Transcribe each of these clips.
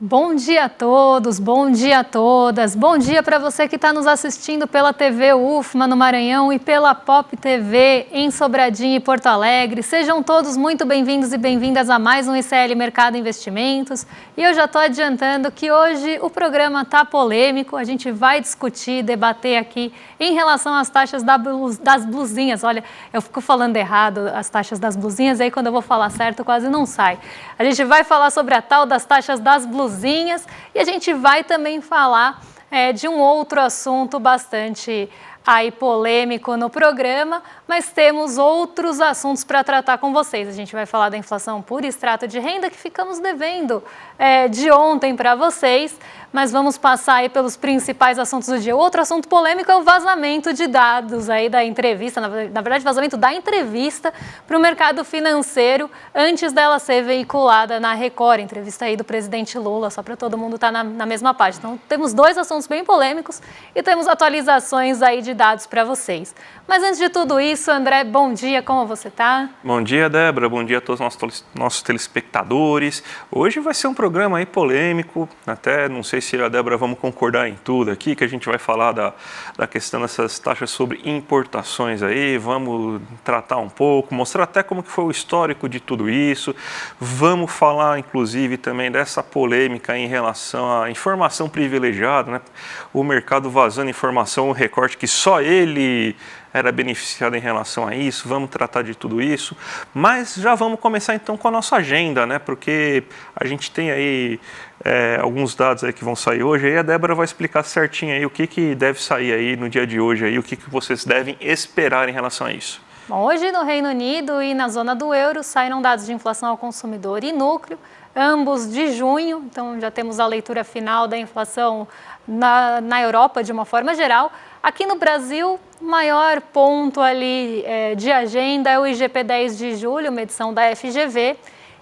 Bom dia a todos, bom dia a todas, bom dia para você que está nos assistindo pela TV UFMA no Maranhão e pela Pop TV em Sobradinho e Porto Alegre. Sejam todos muito bem-vindos e bem-vindas a mais um ICL Mercado Investimentos. E eu já estou adiantando que hoje o programa está polêmico, a gente vai discutir, debater aqui em relação às taxas das blusinhas. Olha, eu fico falando errado as taxas das blusinhas, aí quando eu vou falar certo quase não sai. A gente vai falar sobre a tal das taxas das blusinhas e a gente vai também falar de um outro assunto bastante aí polêmico no programa, mas temos outros assuntos para tratar com vocês. A gente vai falar da inflação por extrato de renda que ficamos devendo de ontem para vocês, mas vamos passar aí pelos principais assuntos do dia. Outro assunto polêmico é o vazamento de dados aí da entrevista, na verdade vazamento da entrevista para o mercado financeiro antes dela ser veiculada na Record, entrevista aí do presidente Lula, só para todo mundo estar na mesma página. Então temos dois assuntos bem polêmicos e temos atualizações aí de dados para vocês. Mas antes de tudo isso, André, bom dia, como você está? Bom dia, Débora, bom dia a todos os nossos telespectadores. Hoje vai ser um programa aí polêmico, até não sei se a Débora vamos concordar em tudo aqui, que a gente vai falar da questão dessas taxas sobre importações aí, vamos tratar um pouco, mostrar até como que foi o histórico de tudo isso, vamos falar inclusive também dessa polêmica em relação à informação privilegiada, né? O mercado vazando informação, um recorte que só ele era beneficiado em relação a isso, vamos tratar de tudo isso, mas já vamos começar então com a nossa agenda, né? Porque a gente tem aí alguns dados aí que vão sair hoje, aí a Débora vai explicar certinho aí o que deve sair aí no dia de hoje, aí, o que vocês devem esperar em relação a isso. Bom, hoje no Reino Unido e na zona do euro saíram dados de inflação ao consumidor e núcleo, ambos de junho, então já temos a leitura final da inflação na Europa de uma forma geral. Aqui no Brasil, o maior ponto ali de agenda é o IGP-10 de julho, medição da FGV.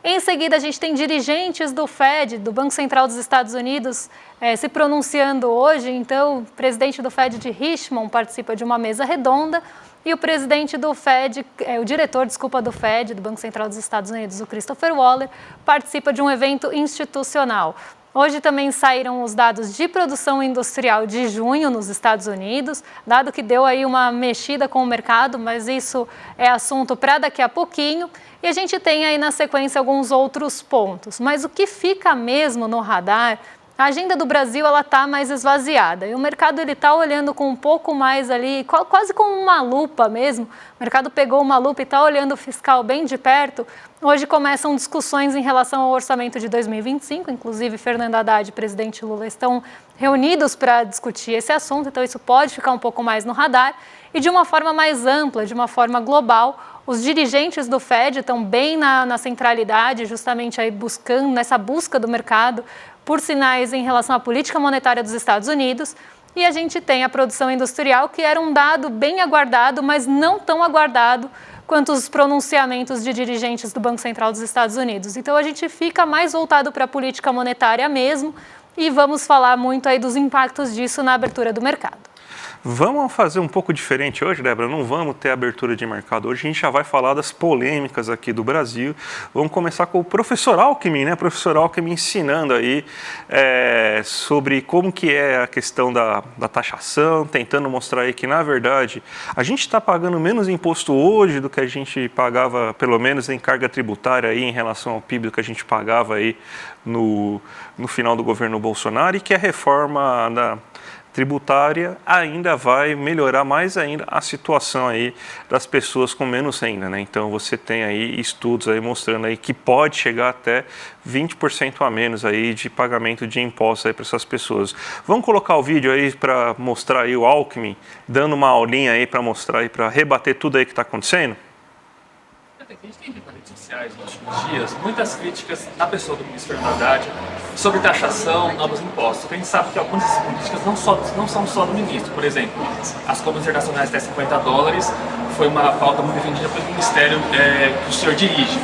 Em seguida, a gente tem dirigentes do Fed, do Banco Central dos Estados Unidos, se pronunciando hoje. Então, o presidente do Fed de Richmond participa de uma mesa redonda e o presidente do Fed, o diretor, do Fed, do Banco Central dos Estados Unidos, o Christopher Waller, participa de um evento institucional. Hoje também saíram os dados de produção industrial de junho nos Estados Unidos, dado que deu aí uma mexida com o mercado, mas isso é assunto para daqui a pouquinho. E a gente tem aí na sequência alguns outros pontos. Mas o que fica mesmo no radar, a agenda do Brasil ela está mais esvaziada e o mercado ele está olhando com um pouco mais ali, quase com uma lupa mesmo. O mercado pegou uma lupa e está olhando o fiscal bem de perto. Hoje começam discussões em relação ao orçamento de 2025, inclusive Fernando Haddad e presidente Lula estão reunidos para discutir esse assunto, então isso pode ficar um pouco mais no radar. E de uma forma mais ampla, de uma forma global, os dirigentes do Fed estão bem na centralidade, justamente aí buscando, nessa busca do mercado, por sinais em relação à política monetária dos Estados Unidos. E a gente tem a produção industrial, que era um dado bem aguardado, mas não tão aguardado quanto os pronunciamentos de dirigentes do Banco Central dos Estados Unidos. Então a gente fica mais voltado para a política monetária mesmo e vamos falar muito aí dos impactos disso na abertura do mercado. Vamos fazer um pouco diferente hoje, Débora, não vamos ter abertura de mercado hoje, a gente já vai falar das polêmicas aqui do Brasil. Vamos começar com o professor Alckmin, né? Professor Alckmin ensinando aí sobre como que é a questão da taxação, tentando mostrar aí que, na verdade, a gente está pagando menos imposto hoje do que a gente pagava, pelo menos em carga tributária aí, em relação ao PIB do que a gente pagava aí no final do governo Bolsonaro, e que a reforma tributária ainda vai melhorar mais ainda a situação aí das pessoas com menos renda, né? Então você tem aí estudos aí mostrando aí que pode chegar até 20% a menos aí de pagamento de impostos aí para essas pessoas. Vamos colocar o vídeo aí para mostrar aí o Alckmin dando uma aulinha aí para mostrar aí, para rebater tudo aí que está acontecendo? A gente tem visto nas redes sociais nos últimos dias muitas críticas à pessoa do ministro Fernando Haddad sobre taxação, novos impostos. A gente sabe que algumas dessas críticas não são só do ministro. Por exemplo, as compras internacionais até $50 foi uma pauta muito defendida pelo ministério que o senhor dirige.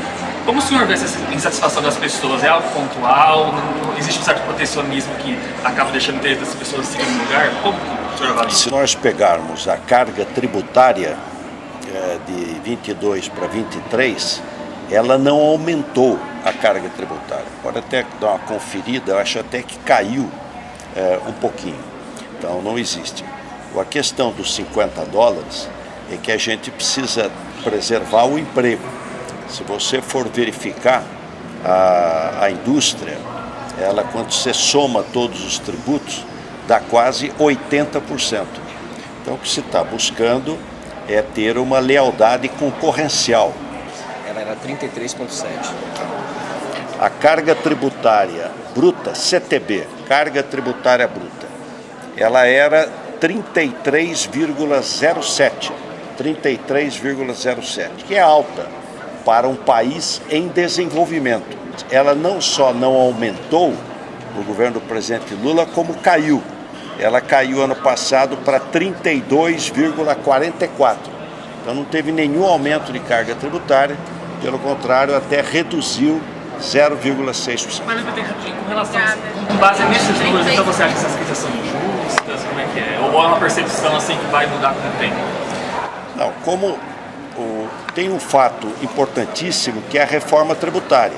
Como o senhor vê essa insatisfação das pessoas? É algo pontual? Existe um certo protecionismo que acaba deixando o interesse das pessoas seguir no lugar? Como o senhor avalia? Se nós pegarmos a carga tributária de 22 para 23, ela não aumentou a carga tributária. Pode até dar uma conferida, eu acho até que caiu um pouquinho. Então não existe. A questão dos $50 é que a gente precisa preservar o emprego. Se você for verificar a indústria, ela, quando você soma todos os tributos, dá quase 80%. Então o que se está buscando é ter uma lealdade concorrencial. Ela era 33,7. A carga tributária bruta, CTB, carga tributária bruta, ela era 33,07, que é alta para um país em desenvolvimento. Ela não só não aumentou no governo do presidente Lula, como caiu. Ela caiu ano passado para 32,44. Então não teve nenhum aumento de carga tributária, pelo contrário, até reduziu 0,6%. Mas com relação, com base nesses números, então você acha que essas críticas são injustas? Como é que é? Ou é uma percepção assim que vai mudar com o tempo? Não, tem um fato importantíssimo que é a reforma tributária.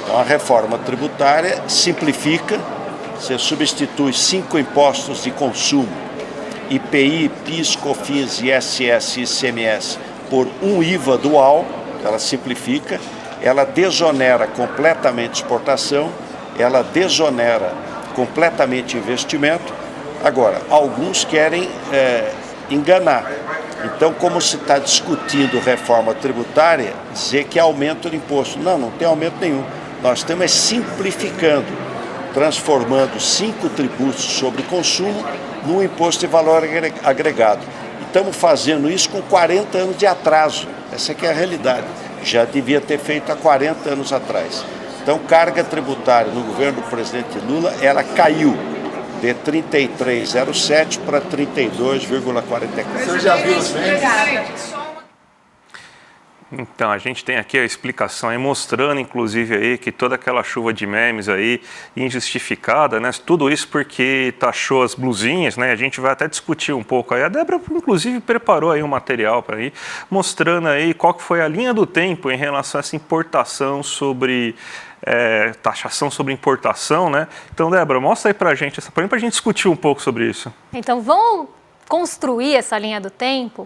Então a reforma tributária simplifica, você substitui 5 impostos de consumo, IPI, PIS, COFINS, ISS e ICMS, por um IVA dual, ela simplifica, ela desonera completamente exportação, ela desonera completamente investimento. Agora, alguns querem enganar. Então, como se está discutindo reforma tributária, dizer que aumenta o imposto. Não, não tem aumento nenhum. Nós estamos simplificando, transformando 5 tributos sobre consumo num imposto de valor agregado. E estamos fazendo isso com 40 anos de atraso. Essa que é a realidade. Já devia ter feito há 40 anos atrás. Então, carga tributária no governo do presidente Lula, ela caiu de 33,07 para 32,44. O senhor já viu os memes? Então, a gente tem aqui a explicação aí, mostrando, inclusive, aí que toda aquela chuva de memes aí, injustificada, né? Tudo isso porque taxou as blusinhas, né? A gente vai até discutir um pouco aí. A Débora, inclusive, preparou aí um material para ir, mostrando aí qual que foi a linha do tempo em relação a essa importação sobre... taxação sobre importação, né? Então, Débora, mostra aí pra gente essa para a gente discutir um pouco sobre isso. Então, vamos construir essa linha do tempo,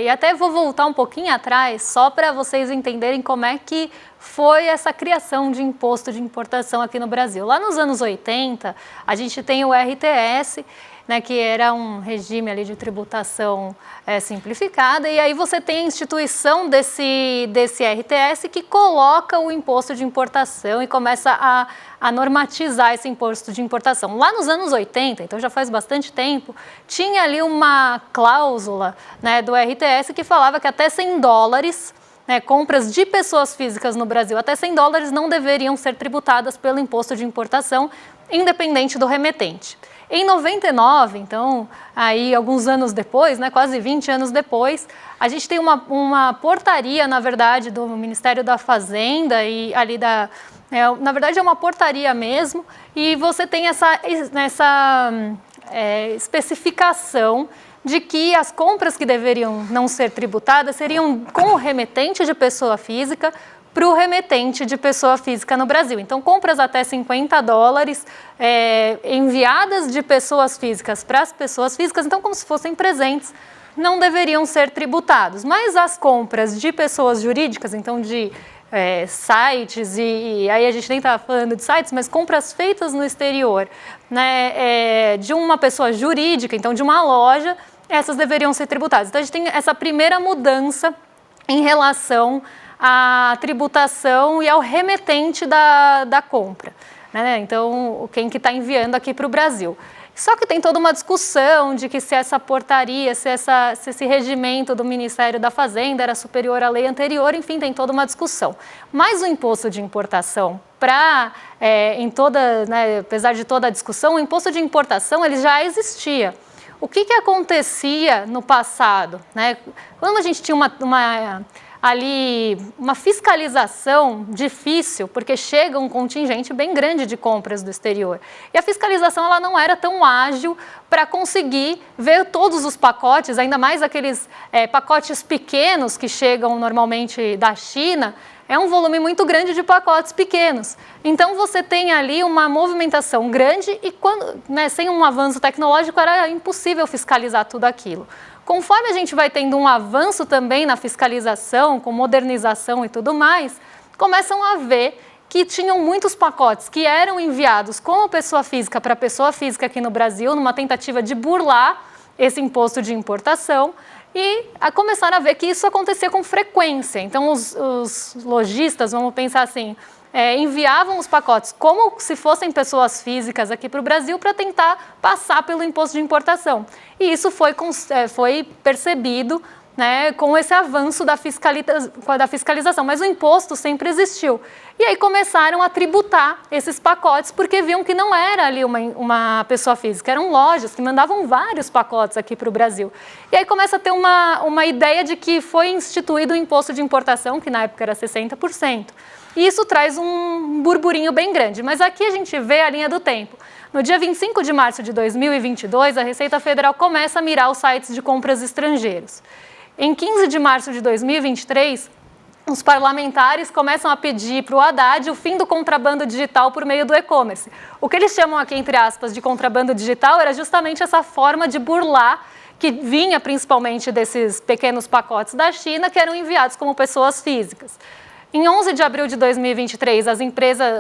e até vou voltar um pouquinho atrás, só para vocês entenderem como é que foi essa criação de imposto de importação aqui no Brasil. Lá nos anos 80, a gente tem o RTS, né, que era um regime ali de tributação simplificada, e aí você tem a instituição desse RTS que coloca o imposto de importação e começa a normatizar esse imposto de importação. Lá nos anos 80, então já faz bastante tempo, tinha ali uma cláusula, né, do RTS que falava que até $100, né, compras de pessoas físicas no Brasil, até $100 não deveriam ser tributadas pelo imposto de importação, independente do remetente. Em 99, então, aí alguns anos depois, né, quase 20 anos depois, a gente tem uma portaria, na verdade, do Ministério da Fazenda e ali na verdade é uma portaria mesmo, e você tem essa especificação de que as compras que deveriam não ser tributadas seriam com o remetente de pessoa física para o remetente de pessoa física no Brasil. Então, compras até $50 enviadas de pessoas físicas para as pessoas físicas, então como se fossem presentes, não deveriam ser tributados. Mas as compras de pessoas jurídicas, então de sites, e aí a gente nem está falando de sites, mas compras feitas no exterior, né, de uma pessoa jurídica, então de uma loja, essas deveriam ser tributadas. Então, a gente tem essa primeira mudança em relação à tributação e ao remetente da compra, né? Então, quem que está enviando aqui para o Brasil. Só que tem toda uma discussão de que se essa portaria, se esse regimento do Ministério da Fazenda era superior à lei anterior, enfim, tem toda uma discussão. Mas o imposto de importação, apesar de toda a discussão, o imposto de importação ele já existia. O que acontecia no passado, né? Quando a gente tinha ali uma fiscalização difícil, porque chega um contingente bem grande de compras do exterior. E a fiscalização ela não era tão ágil para conseguir ver todos os pacotes, ainda mais aqueles pacotes pequenos que chegam normalmente da China. É um volume muito grande de pacotes pequenos. Então, você tem ali uma movimentação grande e, sem um avanço tecnológico, era impossível fiscalizar tudo aquilo. Conforme a gente vai tendo um avanço também na fiscalização, com modernização e tudo mais, começam a ver que tinham muitos pacotes que eram enviados como pessoa física para pessoa física aqui no Brasil, numa tentativa de burlar esse imposto de importação, e começaram a ver que isso acontecia com frequência. Então, os lojistas, vamos pensar assim, enviavam os pacotes como se fossem pessoas físicas aqui para o Brasil para tentar passar pelo imposto de importação. E isso foi percebido, né, com esse avanço da fiscalização, mas o imposto sempre existiu. E aí começaram a tributar esses pacotes, porque viam que não era ali uma pessoa física, eram lojas que mandavam vários pacotes aqui para o Brasil. E aí começa a ter uma ideia de que foi instituído o imposto de importação, que na época era 60%. E isso traz um burburinho bem grande, mas aqui a gente vê a linha do tempo. No dia 25 de março de 2022, a Receita Federal começa a mirar os sites de compras estrangeiros. Em 15 de março de 2023, os parlamentares começam a pedir para o Haddad o fim do contrabando digital por meio do e-commerce. O que eles chamam aqui, entre aspas, de contrabando digital era justamente essa forma de burlar que vinha principalmente desses pequenos pacotes da China que eram enviados como pessoas físicas. Em 11 de abril de 2023,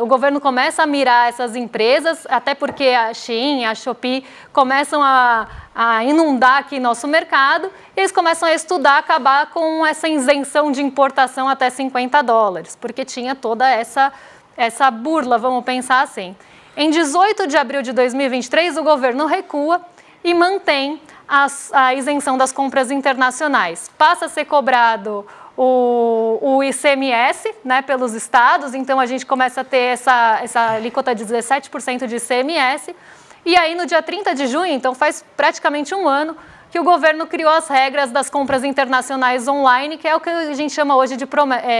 o governo começa a mirar essas empresas, até porque a Shein e a Shopee começam a inundar aqui nosso mercado, e eles começam a estudar, acabar com essa isenção de importação até $50, porque tinha toda essa burla, vamos pensar assim. Em 18 de abril de 2023, o governo recua e mantém a isenção das compras internacionais. Passa a ser cobrado o ICMS, né, pelos estados, então a gente começa a ter essa alíquota de 17% de ICMS, e aí no dia 30 de junho, então faz praticamente um ano, que o governo criou as regras das compras internacionais online, que é o que a gente chama hoje de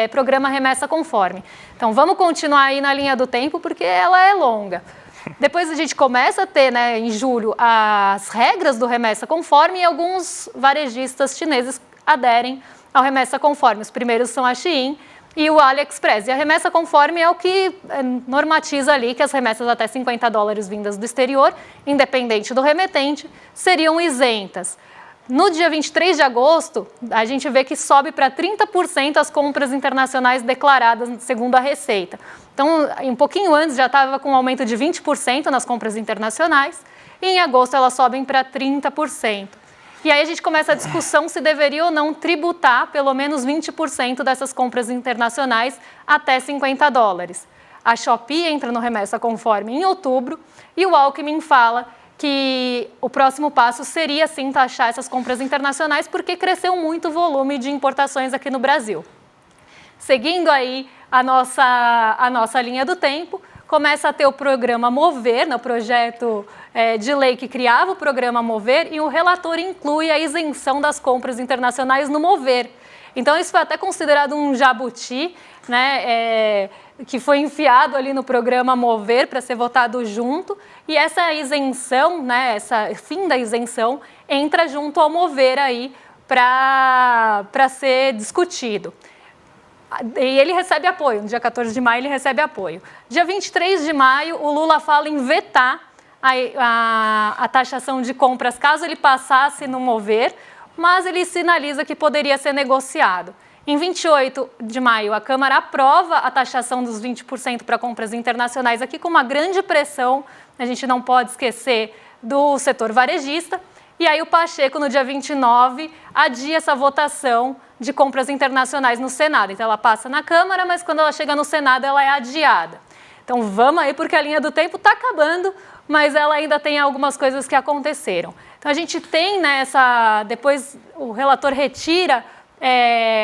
Programa Remessa Conforme. Então vamos continuar aí na linha do tempo, porque ela é longa. Depois a gente começa a ter, né, em julho, as regras do Remessa Conforme, e alguns varejistas chineses aderem ao Remessa Conforme. Os primeiros são a Shein e o AliExpress. E a Remessa Conforme é o que normatiza ali que as remessas até $50 vindas do exterior, independente do remetente, seriam isentas. No dia 23 de agosto, a gente vê que sobe para 30% as compras internacionais declaradas, segundo a Receita. Então, um pouquinho antes já estava com um aumento de 20% nas compras internacionais, e em agosto elas sobem para 30%. E aí a gente começa a discussão se deveria ou não tributar pelo menos 20% dessas compras internacionais até $50. A Shopee entra no Remessa Conforme em outubro, e o Alckmin fala que o próximo passo seria sim taxar essas compras internacionais, porque cresceu muito o volume de importações aqui no Brasil. Seguindo aí a nossa linha do tempo, começa a ter o programa Mover, o projeto de lei que criava o programa Mover, e o relator inclui a isenção das compras internacionais no Mover. Então, isso foi até considerado um jabuti, né, que foi enfiado ali no programa Mover para ser votado junto, e essa isenção, né, essa fim da isenção, entra junto ao Mover aí para ser discutido. E ele recebe apoio, no dia 14 de maio ele recebe apoio. Dia 23 de maio, o Lula fala em vetar a taxação de compras caso ele passasse no Mover, mas ele sinaliza que poderia ser negociado. Em 28 de maio, a Câmara aprova a taxação dos 20% para compras internacionais, aqui com uma grande pressão, a gente não pode esquecer, do setor varejista. E aí o Pacheco, no dia 29, adia essa votação de compras internacionais no Senado. Então ela passa na Câmara, mas quando ela chega no Senado, ela é adiada. Então vamos aí, porque a linha do tempo está acabando, mas ela ainda tem algumas coisas que aconteceram. Então a gente tem depois o relator retira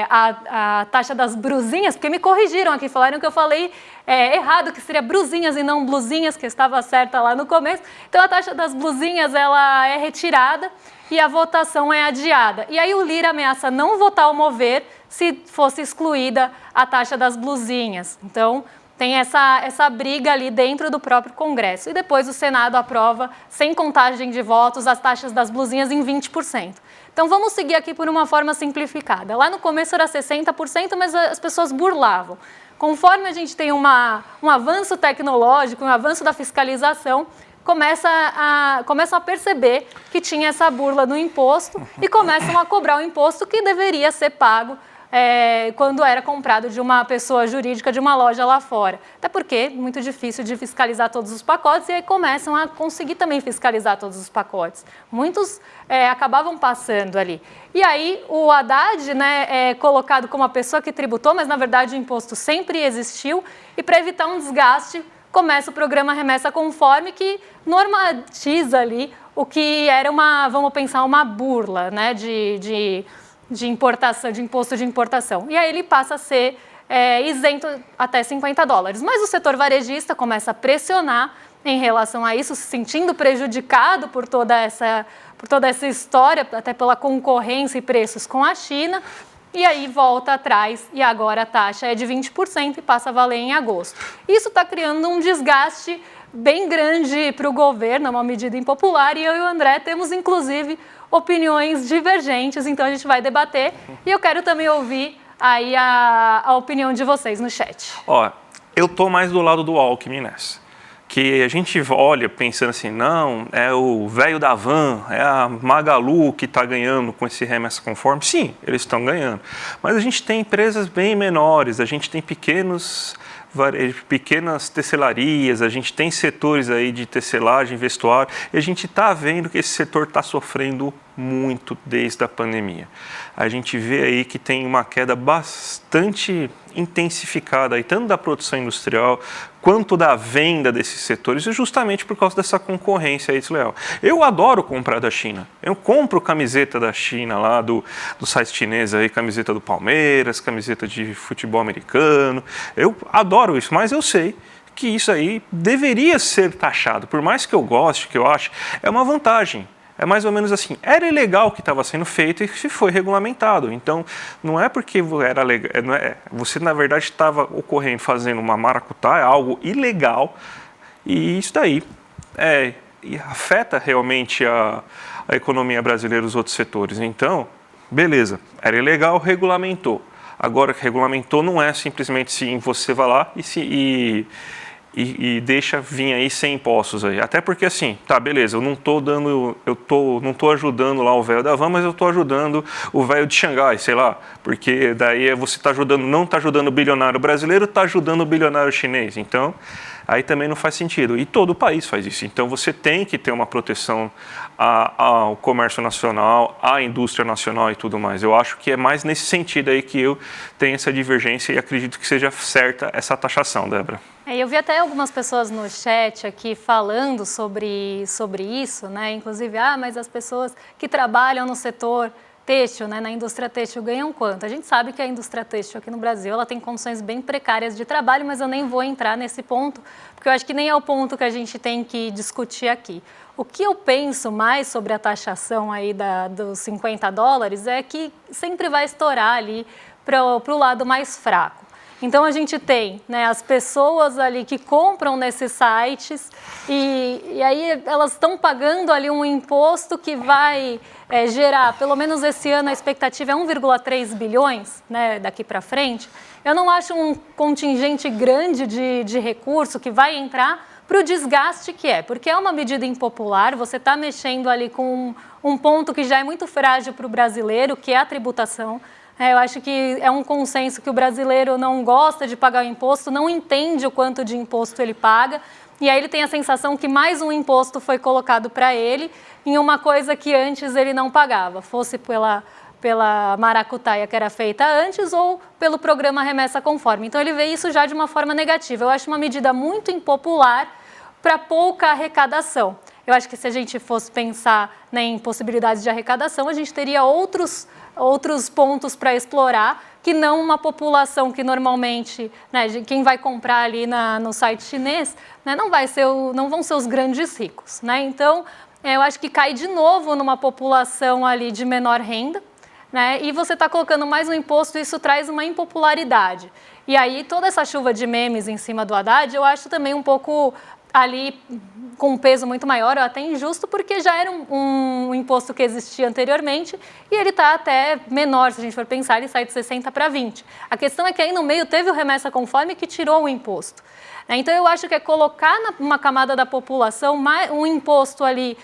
a taxa das brusinhas, porque me corrigiram aqui, falaram que eu falei errado, que seria brusinhas e não blusinhas, que estava certa lá no começo. Então a taxa das blusinhas ela é retirada e a votação é adiada. E aí o Lira ameaça não votar o mover se fosse excluída a taxa das blusinhas. Então tem essa briga ali dentro do próprio Congresso. E depois o Senado aprova, sem contagem de votos, as taxas das blusinhas em 20%. Então vamos seguir aqui por uma forma simplificada. Lá no começo era 60%, mas as pessoas burlavam. Conforme a gente tem um avanço tecnológico, um avanço da fiscalização, começam a perceber que tinha essa burla no imposto e começam a cobrar o imposto que deveria ser pago quando era comprado de uma pessoa jurídica de uma loja lá fora. Até porque é muito difícil de fiscalizar todos os pacotes e aí começam a conseguir também fiscalizar todos os pacotes. Muitos acabavam passando ali. E aí o Haddad, né, é colocado como a pessoa que tributou, mas na verdade o imposto sempre existiu e para evitar um desgaste, começa o programa Remessa Conforme, que normatiza ali o que era vamos pensar, uma burla, né, de importação, de imposto de importação. E aí ele passa a ser isento até $50. Mas o setor varejista começa a pressionar em relação a isso, se sentindo prejudicado por toda essa história, até pela concorrência e preços com a China. E aí volta atrás e agora a taxa é de 20% e passa a valer em agosto. Isso está criando um desgaste bem grande para o governo, é uma medida impopular, e eu e o André temos, inclusive, opiniões divergentes, então a gente vai debater. E eu quero também ouvir aí a opinião de vocês no chat. Ó, eu tô mais do lado do Alckmin nessa. Que a gente olha pensando assim, não, é o velho da van, é a Magalu que está ganhando com esse remessa conforme. Sim, eles estão ganhando. Mas a gente tem empresas bem menores, a gente tem pequenas tecelarias, a gente tem setores aí de tecelagem, vestuário, e a gente está vendo que esse setor está sofrendo muito desde a pandemia. A gente vê aí que tem uma queda bastante intensificada, aí, tanto da produção industrial quanto da venda desses setores, e justamente por causa dessa concorrência aí desleal. Eu adoro comprar da China. Eu compro camiseta da China lá, do site chinês aí, camiseta do Palmeiras, camiseta de futebol americano. Eu adoro isso, mas eu sei que isso aí deveria ser taxado. Por mais que eu goste, que eu ache, é uma vantagem. É mais ou menos assim, era ilegal o que estava sendo feito e se foi regulamentado. Então, não é porque era legal, você na verdade estava fazendo uma maracutaia, algo ilegal, e isso daí afeta realmente a economia brasileira e os outros setores. Então, beleza, era ilegal, regulamentou. Agora, regulamentou não é simplesmente sim, você vai lá e deixa vir aí sem impostos aí. Até porque assim, tá, beleza, eu não tô ajudando lá o velho da van, mas eu tô ajudando o velho de Xangai, sei lá, porque daí você não tá ajudando o bilionário brasileiro, tá ajudando o bilionário chinês. Então, aí também não faz sentido. E todo o país faz isso. Então, você tem que ter uma proteção ao comércio nacional, à indústria nacional e tudo mais. Eu acho que é mais nesse sentido aí que eu tenho essa divergência e acredito que seja certa essa taxação, Débora. Eu vi até algumas pessoas no chat aqui falando sobre isso, né? Inclusive, mas as pessoas que trabalham no setor têxtil, né, na indústria têxtil, ganham quanto? A gente sabe que a indústria têxtil aqui no Brasil ela tem condições bem precárias de trabalho, mas eu nem vou entrar nesse ponto, porque eu acho que nem é o ponto que a gente tem que discutir aqui. O que eu penso mais sobre a taxação aí dos $50 é que sempre vai estourar ali para o lado mais fraco. Então, a gente tem, né, as pessoas ali que compram nesses sites e aí elas estão pagando ali um imposto que vai gerar, pelo menos esse ano a expectativa é 1,3 bilhões, né, daqui para frente. Eu não acho um contingente grande de recurso que vai entrar para o desgaste que é, porque é uma medida impopular, você está mexendo ali com um ponto que já é muito frágil para o brasileiro, que é a tributação. Eu acho que é um consenso que o brasileiro não gosta de pagar o imposto, não entende o quanto de imposto ele paga, e aí ele tem a sensação que mais um imposto foi colocado para ele em uma coisa que antes ele não pagava, fosse pela maracutaia que era feita antes ou pelo programa Remessa Conforme. Então ele vê isso já de uma forma negativa. Eu acho uma medida muito impopular para pouca arrecadação. Eu acho que se a gente fosse pensar, né, em possibilidades de arrecadação, a gente teria outros pontos para explorar, que não uma população que normalmente, né, quem vai comprar ali no site chinês, né, não vão ser os grandes ricos, né? Então, eu acho que cai de novo numa população ali de menor renda, né? E você está colocando mais um imposto, isso traz uma impopularidade. E aí toda essa chuva de memes em cima do Haddad, eu acho também um pouco ali com um peso muito maior, ou até injusto, porque já era um imposto que existia anteriormente e ele está até menor, se a gente for pensar, ele sai de 60 para 20. A questão é que aí no meio teve o remessa conforme que tirou o imposto. Então eu acho que é colocar numa camada da população um imposto ali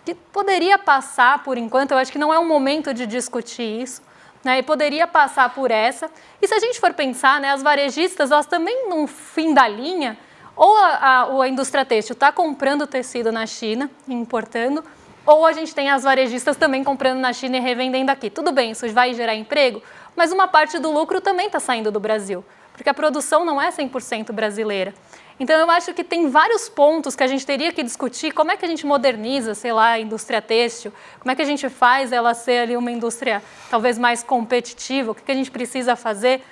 que poderia passar por enquanto, eu acho que não é um momento de discutir isso, né, e poderia passar por essa. E se a gente for pensar, né, as varejistas, elas também no fim da linha, ou a indústria têxtil está comprando tecido na China, importando, ou a gente tem as varejistas também comprando na China e revendendo aqui. Tudo bem, isso vai gerar emprego, mas uma parte do lucro também está saindo do Brasil, porque a produção não é 100% brasileira. Então, eu acho que tem vários pontos que a gente teria que discutir, como é que a gente moderniza, sei lá, a indústria têxtil, como é que a gente faz ela ser ali uma indústria talvez mais competitiva, o que a gente precisa fazer.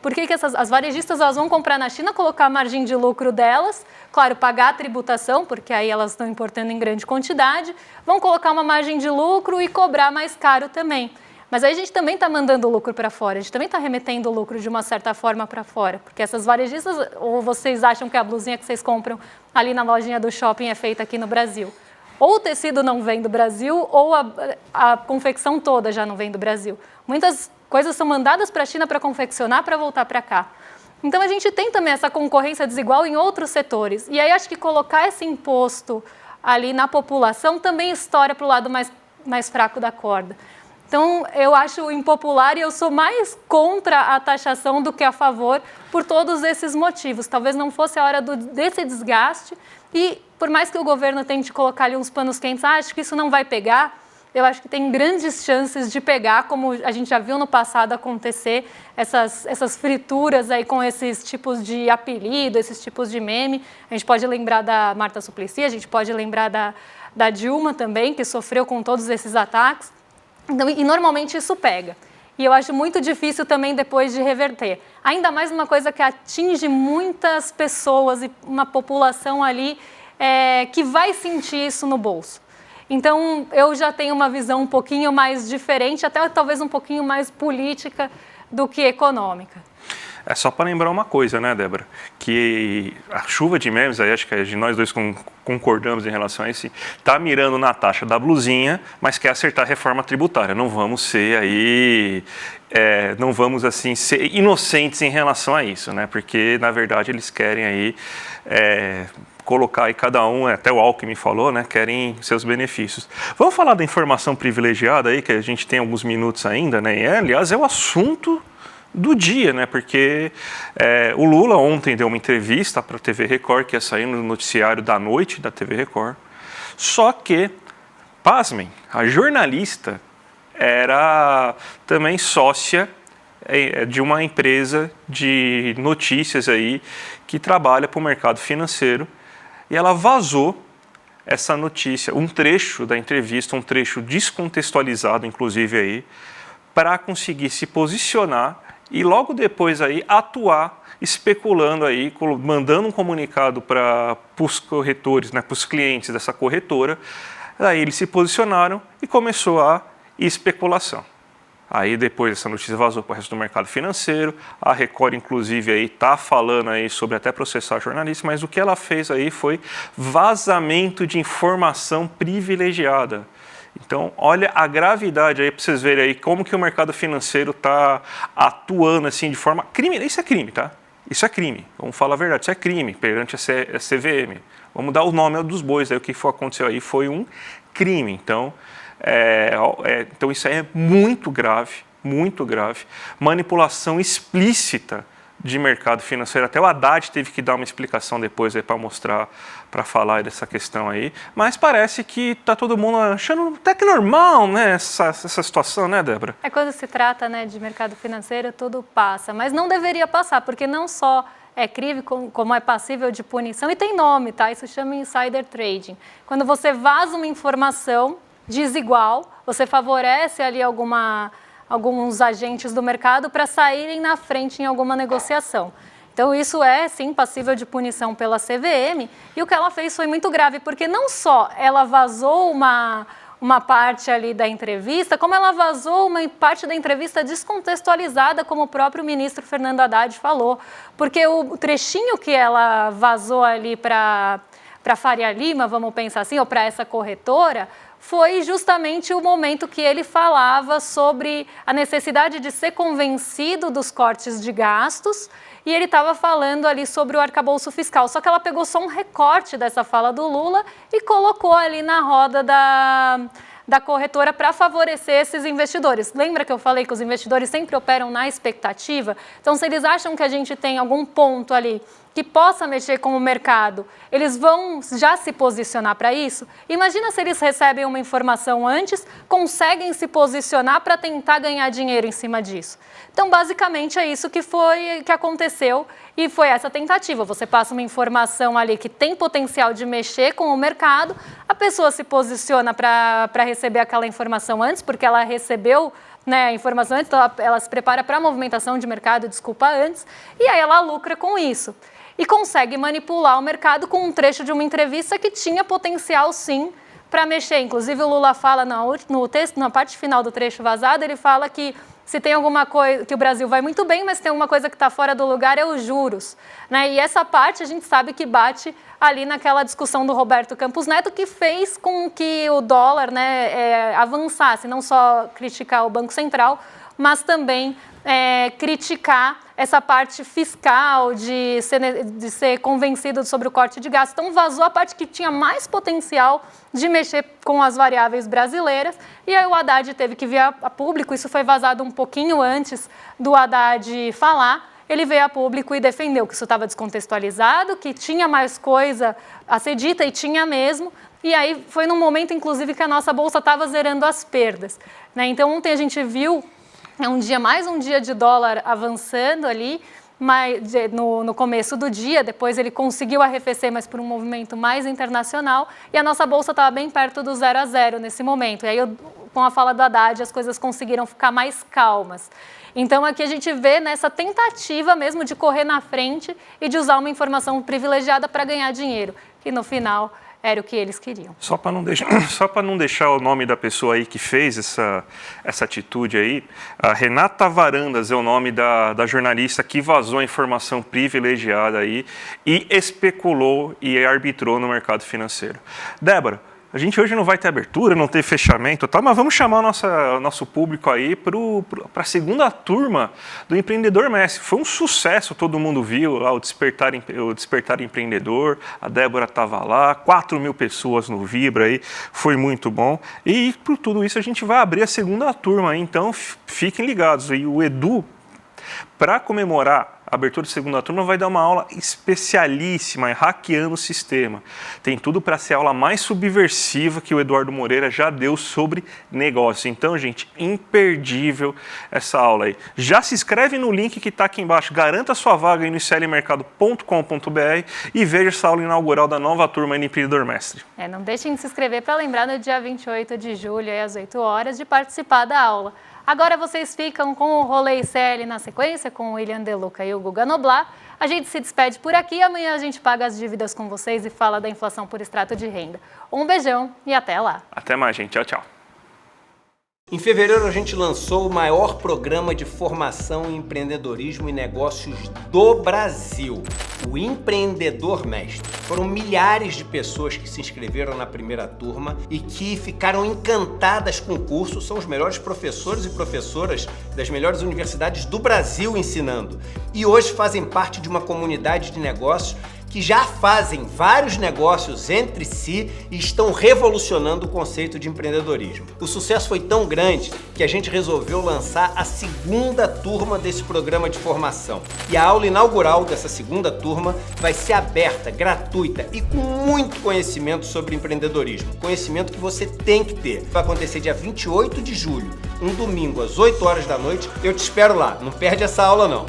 Por que as varejistas elas vão comprar na China, colocar a margem de lucro delas, claro, pagar a tributação, porque aí elas estão importando em grande quantidade, vão colocar uma margem de lucro e cobrar mais caro também. Mas aí a gente também está mandando o lucro para fora, a gente também está remetendo o lucro de uma certa forma para fora, porque essas varejistas, ou vocês acham que a blusinha que vocês compram ali na lojinha do shopping é feita aqui no Brasil? Ou o tecido não vem do Brasil, ou a confecção toda já não vem do Brasil. Muitas coisas são mandadas para a China para confeccionar, para voltar para cá. Então, a gente tem também essa concorrência desigual em outros setores. E aí, acho que colocar esse imposto ali na população também estoura para o lado mais fraco da corda. Então, eu acho impopular e eu sou mais contra a taxação do que a favor por todos esses motivos. Talvez não fosse a hora desse desgaste e, por mais que o governo tente colocar ali uns panos quentes, acho que isso não vai pegar, eu acho que tem grandes chances de pegar, como a gente já viu no passado acontecer, essas frituras aí com esses tipos de apelido, esses tipos de meme. A gente pode lembrar da Marta Suplicy, a gente pode lembrar da Dilma também, que sofreu com todos esses ataques. Então, e normalmente isso pega. E eu acho muito difícil também depois de reverter. Ainda mais uma coisa que atinge muitas pessoas e uma população ali que vai sentir isso no bolso. Então, eu já tenho uma visão um pouquinho mais diferente, até talvez um pouquinho mais política do que econômica. É só para lembrar uma coisa, né, Débora? Que a chuva de memes, aí acho que nós dois concordamos em relação a isso, está mirando na taxa da blusinha, mas quer acertar a reforma tributária. Não vamos ser aí, não vamos assim ser inocentes em relação a isso, né? Porque, na verdade, eles querem aí colocar aí cada um, até o Alckmin falou, né, querem seus benefícios. Vamos falar da informação privilegiada aí, que a gente tem alguns minutos ainda, né? E, aliás, é o assunto do dia, né? Porque o Lula ontem deu uma entrevista para a TV Record, que ia sair no noticiário da noite da TV Record. Só que, pasmem, a jornalista era também sócia de uma empresa de notícias aí que trabalha para o mercado financeiro. E ela vazou essa notícia, um trecho da entrevista, um trecho descontextualizado, inclusive aí, para conseguir se posicionar e logo depois aí atuar, especulando aí, mandando um comunicado para os corretores, né, para os clientes dessa corretora. Aí eles se posicionaram e começou a especulação. Aí depois essa notícia vazou para o resto do mercado financeiro, a Record inclusive aí está falando aí sobre até processar jornalista, mas o que ela fez aí foi vazamento de informação privilegiada. Então, olha a gravidade aí para vocês verem aí como que o mercado financeiro está atuando assim de forma criminal. Isso é crime, tá? Isso é crime. Vamos falar a verdade, isso é crime perante a CVM. Vamos dar o nome dos bois, aí o que aconteceu aí foi um crime. Então, então isso aí é muito grave, muito grave. Manipulação explícita de mercado financeiro. Até o Haddad teve que dar uma explicação depois para mostrar, para falar dessa questão aí. Mas parece que está todo mundo achando até que normal, né, essa situação, né, Débora? Quando se trata, né, de mercado financeiro, tudo passa. Mas não deveria passar, porque não só é crime, como é passível de punição, e tem nome, tá? Isso chama insider trading. Quando você vaza uma informação desigual, você favorece ali alguns agentes do mercado para saírem na frente em alguma negociação. Então, isso é, sim, passível de punição pela CVM, e o que ela fez foi muito grave, porque não só ela vazou uma parte ali da entrevista, como ela vazou uma parte da entrevista descontextualizada, como o próprio ministro Fernando Haddad falou, porque o trechinho que ela vazou ali para Faria Lima, vamos pensar assim, ou para essa corretora, foi justamente o momento que ele falava sobre a necessidade de ser convencido dos cortes de gastos, e ele estava falando ali sobre o arcabouço fiscal, só que ela pegou só um recorte dessa fala do Lula e colocou ali na roda da corretora para favorecer esses investidores. Lembra que eu falei que os investidores sempre operam na expectativa? Então, se eles acham que a gente tem algum ponto ali que possa mexer com o mercado, eles vão já se posicionar para isso? Imagina se eles recebem uma informação antes, conseguem se posicionar para tentar ganhar dinheiro em cima disso. Então, basicamente, é isso que aconteceu e foi essa tentativa. Você passa uma informação ali que tem potencial de mexer com o mercado, a pessoa se posiciona para receber aquela informação antes, porque ela recebeu, né, a informação antes, então ela se prepara para a movimentação de mercado, antes, e aí ela lucra com isso. E consegue manipular o mercado com um trecho de uma entrevista que tinha potencial, sim, para mexer. Inclusive, o Lula fala no texto, na parte final do trecho vazado, ele fala que se tem alguma coisa, que o Brasil vai muito bem, mas tem alguma coisa que está fora do lugar, é os juros, né? E essa parte a gente sabe que bate ali naquela discussão do Roberto Campos Neto, que fez com que o dólar, né, avançasse, não só criticar o Banco Central, mas também criticar essa parte fiscal de ser convencido sobre o corte de gastos. Então, vazou a parte que tinha mais potencial de mexer com as variáveis brasileiras, e aí o Haddad teve que vir a público. Isso foi vazado um pouquinho antes do Haddad falar. Ele veio a público e defendeu que isso estava descontextualizado, que tinha mais coisa a ser dita, e tinha mesmo. E aí foi num momento, inclusive, que a nossa bolsa estava zerando as perdas, né? Então, ontem a gente viu mais um dia de dólar avançando ali, mas no começo do dia, depois ele conseguiu arrefecer, mas por um movimento mais internacional, e a nossa bolsa estava bem perto do 0 a 0 nesse momento. E aí, com a fala do Haddad, as coisas conseguiram ficar mais calmas. Então, aqui a gente vê nessa tentativa mesmo de correr na frente e de usar uma informação privilegiada para ganhar dinheiro, que no final era o que eles queriam. Só para não deixar o nome da pessoa aí que fez essa atitude aí, a Renata Varandas é o nome da jornalista que vazou a informação privilegiada aí e especulou e arbitrou no mercado financeiro. Débora, a gente hoje não vai ter abertura, não tem fechamento, tá? Mas vamos chamar nosso público aí para a segunda turma do Empreendedor Mestre. Foi um sucesso, todo mundo viu lá o Despertar Empreendedor, a Débora estava lá, 4.000 pessoas no Vibra aí, foi muito bom. E por tudo isso a gente vai abrir a segunda turma aí, então fiquem ligados. E o Edu, para comemorar a abertura de segunda turma, vai dar uma aula especialíssima, hackeando o sistema. Tem tudo para ser a aula mais subversiva que o Eduardo Moreira já deu sobre negócio. Então, gente, imperdível essa aula aí. Já se inscreve no link que está aqui embaixo, garanta sua vaga aí no iclmercado.com.br e veja essa aula inaugural da nova turma no Empreendedor Mestre. Não deixem de se inscrever para lembrar no dia 28 de julho, às 8 horas, de participar da aula. Agora vocês ficam com o Rolê ICL na sequência, com o William De Luca e o Guga Noblar. A gente se despede por aqui, amanhã a gente paga as dívidas com vocês e fala da inflação por extrato de renda. Um beijão e até lá. Até mais, gente. Tchau, tchau. Em fevereiro a gente lançou o maior programa de formação em empreendedorismo e negócios do Brasil, o Empreendedor Mestre. Foram milhares de pessoas que se inscreveram na primeira turma e que ficaram encantadas com o curso. São os melhores professores e professoras das melhores universidades do Brasil ensinando. E hoje fazem parte de uma comunidade de negócios que já fazem vários negócios entre si e estão revolucionando o conceito de empreendedorismo. O sucesso foi tão grande que a gente resolveu lançar a segunda turma desse programa de formação. E a aula inaugural dessa segunda turma vai ser aberta, gratuita e com muito conhecimento sobre empreendedorismo. Conhecimento que você tem que ter. Vai acontecer dia 28 de julho, um domingo, às 8 horas da noite. Eu te espero lá, não perde essa aula não.